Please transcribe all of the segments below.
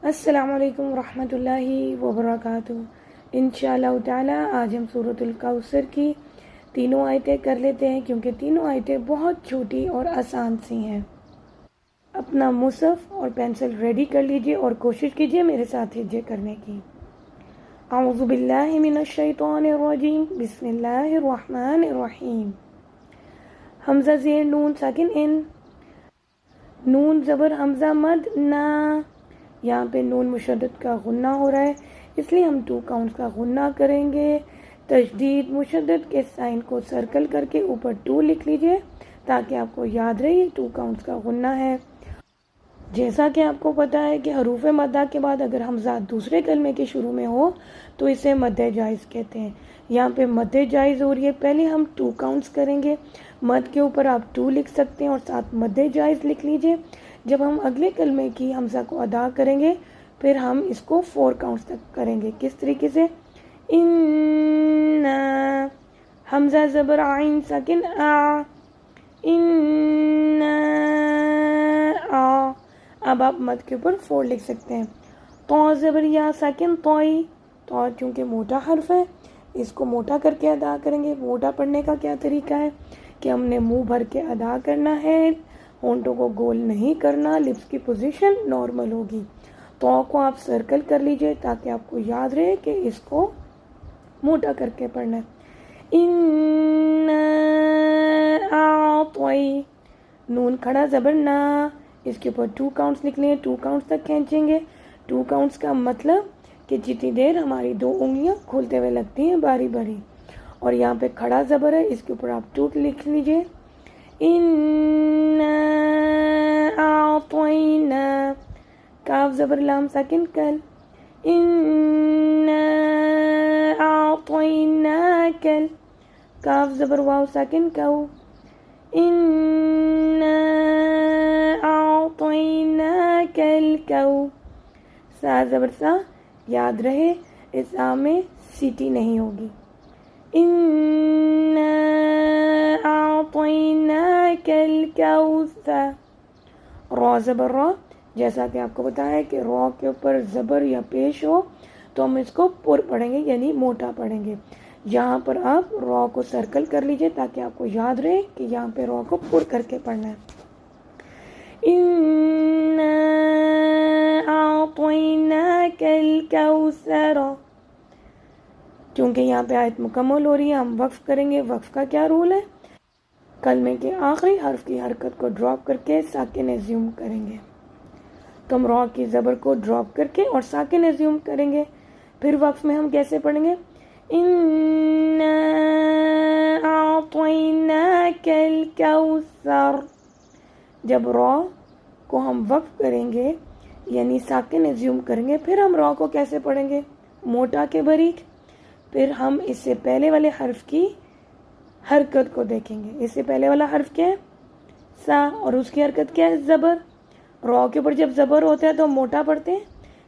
السلام علیکم ورحمۃ اللہ وبرکاتہ۔ انشاءاللہ تعالی آج ہم سورۃ الکوثر کی تینوں آیتیں کر لیتے ہیں، کیونکہ تینوں آیتیں بہت چھوٹی اور آسان سی ہیں۔ اپنا مصحف اور پینسل ریڈی کر لیجئے اور کوشش کیجئے میرے ساتھ ہجے کرنے کی۔ اعوذ باللہ من الشیطان الرجیم، بسم اللہ الرحمن الرحیم۔ حمزہ زیر نون ساکن ان، نون زبر حمزہ مد نا، یہاں پہ نون مشدد کا غنہ ہو رہا ہے، اس لیے ہم 2 کاؤنٹس کا غنہ کریں گے۔ تشدید مشدد کے سائن کو سرکل کر کے اوپر 2 لکھ لیجئے تاکہ آپ کو یاد رہے یہ 2 کاؤنٹس کا غنہ ہے۔ جیسا کہ آپ کو پتا ہے کہ حروف مدہ کے بعد اگر حمزہ دوسرے کلمے کے شروع میں ہو تو اسے مد جائز کہتے ہیں۔ یہاں پہ مد جائز ہو رہی ہے، پہلے ہم 2 کاؤنٹس کریں گے، مد کے اوپر آپ 2 لکھ سکتے ہیں اور ساتھ مد جائز لکھ لیجئے۔ جب ہم اگلے کلمے کی حمزہ کو ادا کریں گے پھر ہم اس کو 4 کاؤنٹس تک کریں گے۔ کس طریقے سے؟ ان، حمزہ زبر عین ساکن آ، ان آ، اب آپ مد کے اوپر 4 لکھ سکتے ہیں۔ تو زبر یا ساکن توئی، تو چونکہ موٹا حرف ہے اس کو موٹا کر کے ادا کریں گے۔ موٹا پڑھنے کا کیا طریقہ ہے کہ ہم نے منہ بھر کے ادا کرنا ہے، ہونٹوں کو گول نہیں کرنا، لپس کی پوزیشن نارمل ہوگی۔ تو کو آپ سرکل کر لیجئے تاکہ آپ کو یاد رہے کہ اس کو موٹا کر کے پڑھنا ہے۔ ان اعطی، نون کھڑا زبر نا، اس کے اوپر 2 کاؤنٹس لکھ لیں، 2 کاؤنٹس تک کھینچیں گے۔ 2 کاؤنٹس کا مطلب کہ جتنی دیر ہماری 2 انگلیاں کھولتے ہوئے لگتی ہیں باری باری، اور یہاں پہ کھڑا زبر ہے، اس کے اوپر آپ 2 لکھ لیجئے۔ ان اعطینا، کاف زبر لام ساکن کل، ان اعطینا کل، کاف زبر واو ساکن کو، ان اعطینا کل کو، سا زبر سا، یاد رہے اس آ میں سیٹی نہیں ہوگی۔ ان اعطیناک الکوثر، را زبر را، جیسا کہ آپ کو بتایا ہے کہ را کے اوپر زبر یا پیش ہو تو ہم اس کو پر پڑھیں گے، یعنی موٹا پڑھیں گے۔ یہاں پر آپ را کو سرکل کر لیجئے تاکہ آپ کو یاد رہے کہ یہاں پہ را کو پر کر کے پڑھنا ہے۔ ان اعطیناک الکوثر، کیونکہ یہاں پہ آیت مکمل ہو رہی ہے ہم وقف کریں گے۔ وقف کا کیا رول ہے؟ کلمے کے آخری حرف کی حرکت کو ڈراپ کر کے ساکن ایزیوم کریں گے، تو ہم را کی زبر کو ڈراپ کر کے اور ساکن ایزیوم کریں گے۔ پھر وقف میں ہم کیسے پڑھیں گے؟ ان اعطیناک الکوثر، جب را کو ہم وقف کریں گے یعنی ساکن ایزیوم کریں گے، پھر ہم را کو کیسے پڑھیں گے؟ موٹا کے باریک۔ پھر ہم اس سے پہلے والے حرف کی حرکت کو دیکھیں گے۔ اس سے پہلے والا حرف کیا ہے؟ سا، اور اس کی حرکت کیا ہے؟ زبر۔ را کے اوپر جب زبر ہوتا ہے تو ہم موٹا پڑھتے ہیں،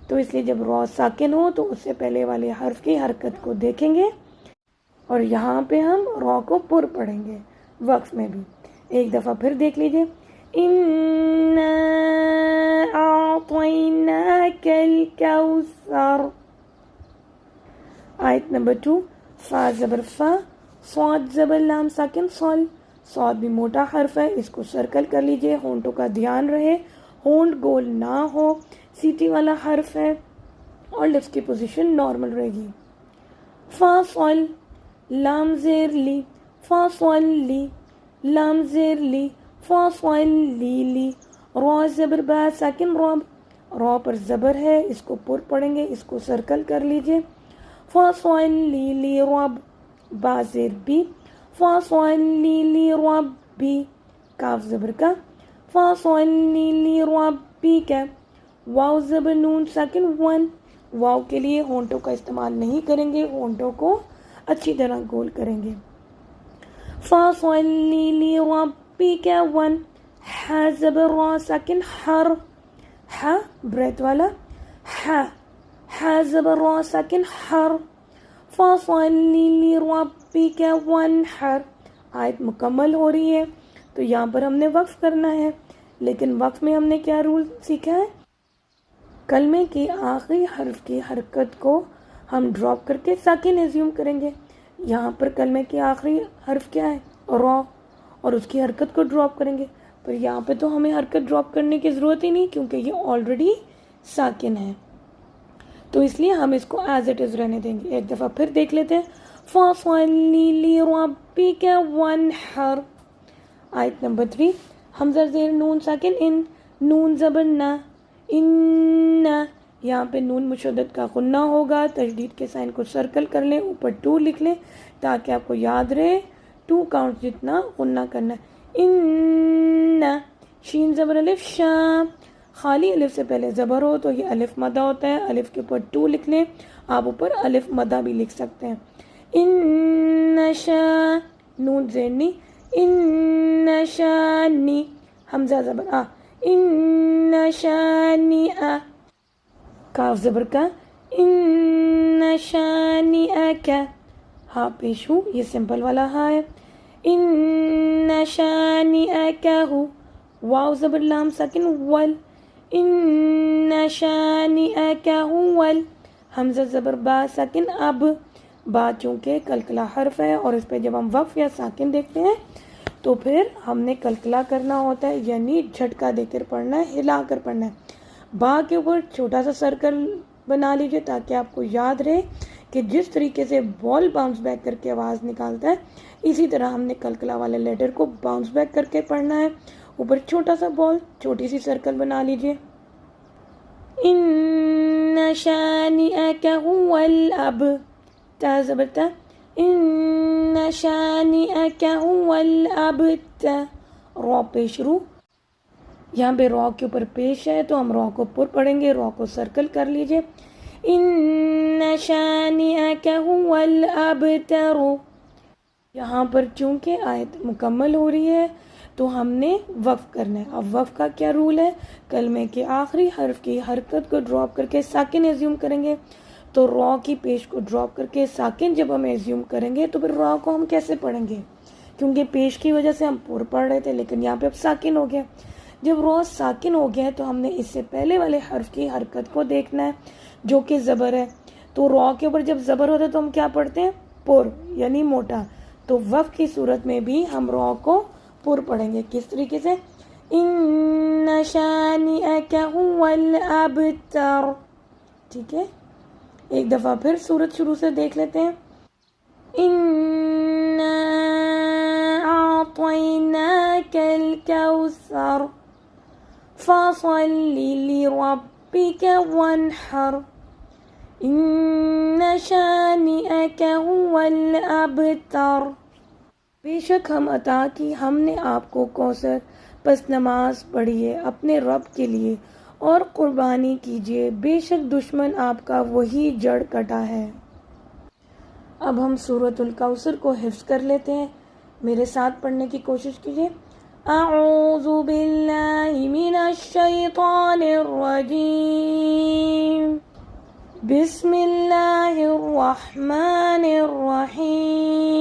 تو اس لیے جب را ساکن ہو تو اس سے پہلے والے حرف کی حرکت کو دیکھیں گے، اور یہاں پہ ہم را کو پر پڑھیں گے وقف میں بھی۔ ایک دفعہ پھر دیکھ لیجئے، ان اعطیناک الکوثر۔ آیت نمبر 2، فا زبر فا، صاد زبر لام ساکن صل، صاد بھی موٹا حرف ہے، اس کو سرکل کر لیجئے، ہونٹوں کا دھیان رہے، ہونٹ گول نہ ہو، سیٹی والا حرف ہے اور لپس کی پوزیشن نارمل رہے گی۔ فا صل، لام زیر لی، فا صل لی، لام زیر لی، فا صل لی لی، را زبر با ساکن رب، را پر زبر ہے، اس کو پر پڑھیں گے، اس کو سرکل کر لیجئے۔ فَصَلِّ لِرَبِّ، با زیر بی، فَصَلِّ لِرَبِّ، کاف زبر کا، فَصَلِّ لِرَبِّكَ، واو زبر نون ساکن ون، واو کے لیے ہونٹوں کا استعمال نہیں کریں گے، ہونٹوں کو اچھی طرح گول کریں گے۔ فَصَلِّ لِرَبِّكَ ون، ح زبر را ساکن حر، ح بریتھ والا، ح زبر را ساکن حر، فَصَلِّ لِرَبِّكَ وَانْحَرْ۔ آیت مکمل ہو رہی ہے، تو یہاں پر ہم نے وقف کرنا ہے، لیکن وقف میں ہم نے کیا رول سیکھا ہے؟ کلمے کی آخری حرف کی حرکت کو ہم ڈراپ کر کے ساکن ایزیوم کریں گے۔ یہاں پر کلمے کی آخری حرف کیا ہے؟ را، اور اس کی حرکت کو ڈراپ کریں گے، پر یہاں پہ تو ہمیں حرکت ڈراپ کرنے کی ضرورت ہی نہیں کیونکہ یہ آلریڈی ساکن ہے، تو اس لیے ہم اس کو ایز اٹ از رہنے دیں گے۔ ایک دفعہ پھر دیکھ لیتے ہیں، فَصَلِّ لِرَبِّكَ وَانْحَرْ۔ آیت نمبر 3، حمزہ زیر نون ساکن ان، نون زبر نہ، ان، یہاں پہ نون مشدد کا غنہ ہوگا، تشدید کے سائن کو سرکل کر لیں، اوپر 2 لکھ لیں تاکہ آپ کو یاد رہے 2 کاؤنٹ جتنا غنہ کرنا ہے۔ ان، شین زبر الف، شام، خالی الف سے پہلے زبر ہو تو یہ الف مدہ ہوتا ہے، الف کے اوپر 2 لکھ لیں، آپ اوپر الف مدہ بھی لکھ سکتے ہیں۔ ان شا، نون زینی، ان شانی، حمزہ زبر آ، ان شانی آ، کاف زبر کا، ان شانی آ کا، ہاں پیش ہو، یہ سمپل والا ہاں ہے، ان شانی آ کا ہو، واو زبر لام ساکن ول، ان شانی آ کا ول، حمزہ زبر با ساکن اب، با چونکہ کلکلا حرف ہے اور اس پہ جب ہم وقف یا ساکن دیکھتے ہیں تو پھر ہم نے کلکلا کرنا ہوتا ہے، یعنی جھٹکا دے کر پڑھنا ہے، ہلا کر پڑھنا ہے۔ با کے اوپر چھوٹا سا سرکل بنا لیجئے تاکہ آپ کو یاد رہے کہ جس طریقے سے بال باؤنس بیک کر کے آواز نکالتا ہے اسی طرح ہم نے کلکلا والے لیٹر کو باؤنس بیک کر کے پڑھنا ہے۔ اوپر چھوٹا سا بال، چھوٹی سی سرکل بنا لیجئے۔ ان شانئک هو الاب، تا زبر تا، ان شانئک هو الابتر، را پیش رو، یہاں پہ را کے اوپر پیش ہے تو ہم را کو پر پڑھیں گے، را کو سرکل کر لیجئے، ان شانئک هو الابتر۔ یہاں پر چونکہ آیت مکمل ہو رہی ہے تو ہم نے وقف کرنا ہے۔ اب وقف کا کیا رول ہے؟ کلمے کے آخری حرف کی حرکت کو ڈراپ کر کے ساکن ایزیوم کریں گے، تو را کی پیش کو ڈراپ کر کے ساکن جب ہم ایزیوم کریں گے تو پھر را کو ہم کیسے پڑھیں گے؟ کیونکہ پیش کی وجہ سے ہم پر پڑھ رہے تھے لیکن یہاں پہ اب ساکن ہو گیا۔ جب را ساکن ہو گیا ہے تو ہم نے اس سے پہلے والے حرف کی حرکت کو دیکھنا ہے جو کہ زبر ہے، تو را کے اوپر جب زبر ہوتا ہے تو ہم کیا پڑھتے ہیں؟ پر، یعنی موٹا، تو وقف کی صورت میں بھی ہم را کو پر پڑھیں گے۔ کس طریقے سے؟ ان شانئک هو الابتر، ٹھیک ہے؟ ایک دفعہ پھر صورت شروع سے دیکھ لیتے ہیں۔ انا اعطیناک الکوثر فصل لربک وانحر ان شانئک هو الابتر۔ بے شک ہم عطا کی ہم نے آپ کو کوثر، پس نماز پڑھیے اپنے رب کے لیے اور قربانی کیجیے، بے شک دشمن آپ کا وہی جڑ کٹا ہے۔ اب ہم سورۃ الکوثر کو حفظ کر لیتے ہیں، میرے ساتھ پڑھنے کی کوشش کیجیے۔ اعوذ باللہ من الشیطان الرجیم، بسم اللہ الرحمن الرحیم،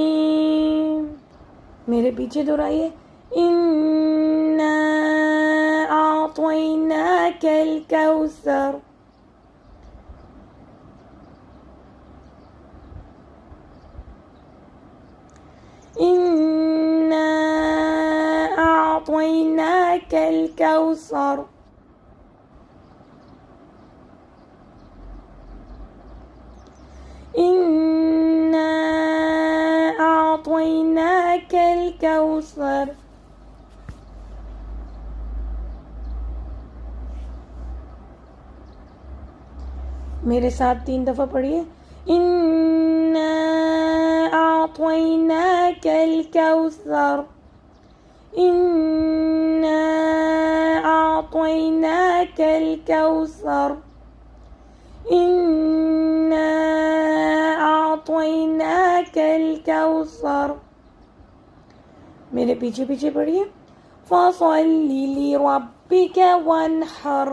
میرے پیچھے دہرائیے۔ انا اعطیناک الکوثر، انا اعطیناک الکوثر، انا اعطیناک الکوثر، میرے ساتھ 3 دفعہ پڑھیے۔ انا اعطیناک الکوثر، انا اعطیناک الکوثر، انا اعطیناک الکوثر، میرے پیچھے پیچھے پڑھیے۔ فصل لربک وانحر،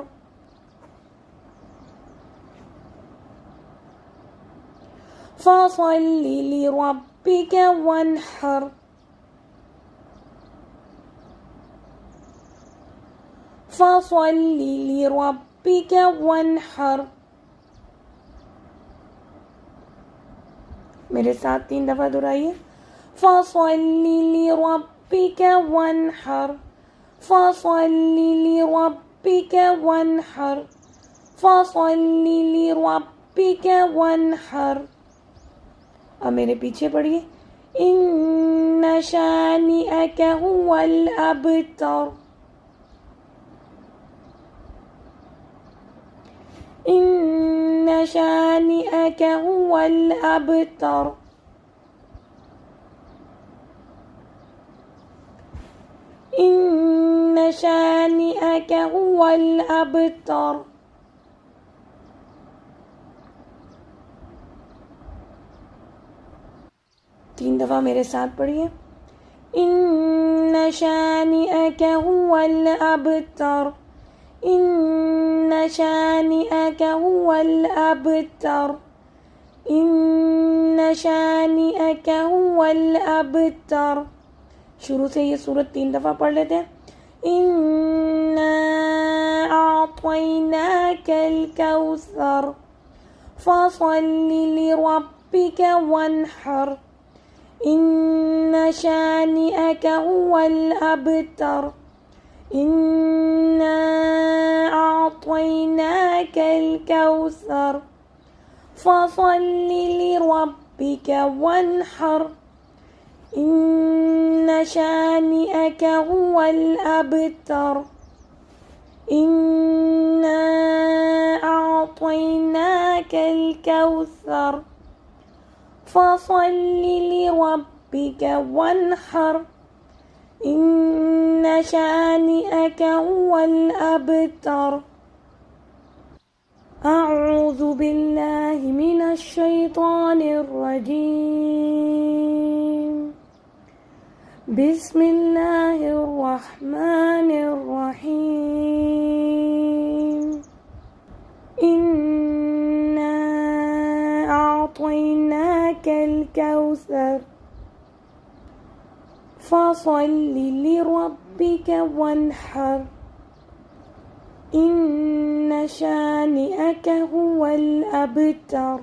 فصل لربک وانحر، فصل لربك وانحر. میرے ساتھ 3 دفعہ دہرائیے. فصل لربك وانحر. فصل لربك وانحر. فصل لربك وانحر. اب میرے پیچھے پڑھیے. ان شانئك هو الابتر. ان شانئك هو الابتر. ان شانئك هو الابتر. تین دفعہ میرے ساتھ پڑھیے. ان شانئك هو الابتر. ان شانئك هو الابتر. ان شانئك هو الابتر. شروع سے یہ سورت 3 دفعہ پڑھ لیتے ہیں. انا اعطیناک الکوثر فصل لربک وانحر. ان شانئك هو الابتر. انا اعطیناک الکوثر فصل لربک وانحر. ان شانئك هو الابتر. انا اعطیناک الکوثر فصل لربك وانحر. ان شانئك هو الابتر. اعوذ باللہ من الشیطان الرجیم. بسم اللہ الرحمن الرحیم. انا اعطیناک الکوثر فصل لربك وانحر. ان شانئك هو الابتر.